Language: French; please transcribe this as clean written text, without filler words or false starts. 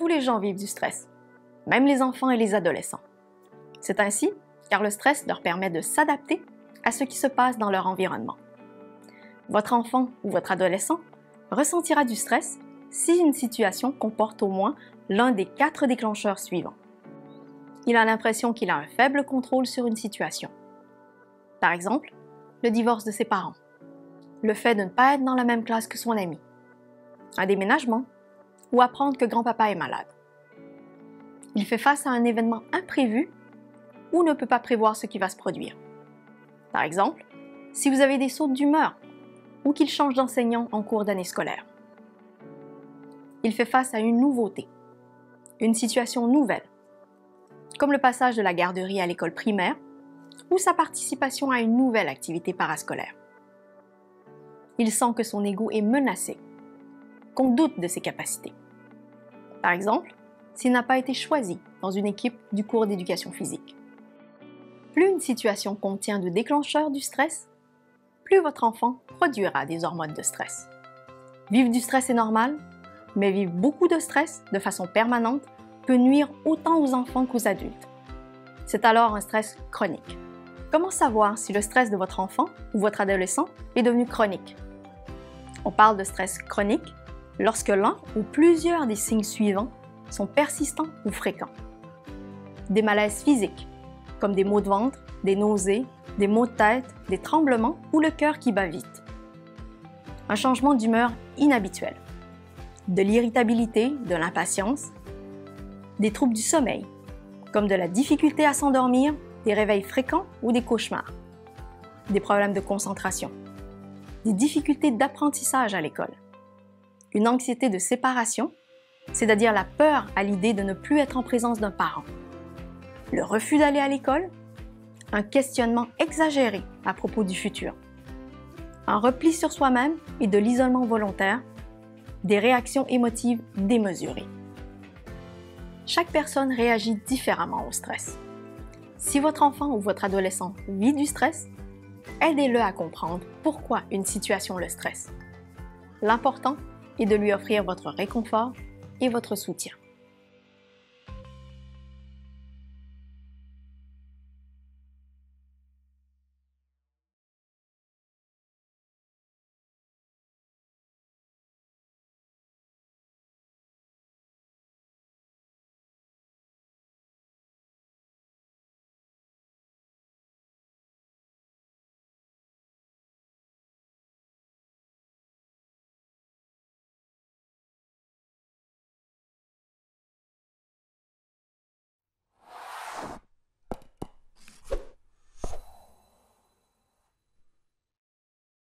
Tous les gens vivent du stress, même les enfants et les adolescents. C'est ainsi car le stress leur permet de s'adapter à ce qui se passe dans leur environnement. Votre enfant ou votre adolescent ressentira du stress si une situation comporte au moins l'un des 4 déclencheurs suivants. Il a l'impression qu'il a un faible contrôle sur une situation. Par exemple, le divorce de ses parents, le fait de ne pas être dans la même classe que son ami, un déménagement ou apprendre que grand-papa est malade. Il fait face à un événement imprévu ou ne peut pas prévoir ce qui va se produire. Par exemple, si vous avez des sautes d'humeur ou qu'il change d'enseignant en cours d'année scolaire. Il fait face à une nouveauté, une situation nouvelle, comme le passage de la garderie à l'école primaire ou sa participation à une nouvelle activité parascolaire. Il sent que son ego est menacé, qu'on doute de ses capacités. Par exemple, s'il n'a pas été choisi dans une équipe du cours d'éducation physique. Plus une situation contient de déclencheurs du stress, plus votre enfant produira des hormones de stress. Vivre du stress est normal, mais vivre beaucoup de stress de façon permanente peut nuire autant aux enfants qu'aux adultes. C'est alors un stress chronique. Comment savoir si le stress de votre enfant ou votre adolescent est devenu chronique? On parle de stress chronique lorsque l'un ou plusieurs des signes suivants sont persistants ou fréquents. Des malaises physiques, comme des maux de ventre, des nausées, des maux de tête, des tremblements ou le cœur qui bat vite. Un changement d'humeur inhabituel, de l'irritabilité, de l'impatience, des troubles du sommeil, comme de la difficulté à s'endormir, des réveils fréquents ou des cauchemars, des problèmes de concentration, des difficultés d'apprentissage à l'école, une anxiété de séparation, c'est-à-dire la peur à l'idée de ne plus être en présence d'un parent, le refus d'aller à l'école, un questionnement exagéré à propos du futur, un repli sur soi-même et de l'isolement volontaire, des réactions émotives démesurées. Chaque personne réagit différemment au stress. Si votre enfant ou votre adolescent vit du stress, aidez-le à comprendre pourquoi une situation le stresse. L'important est de lui offrir votre réconfort et votre soutien.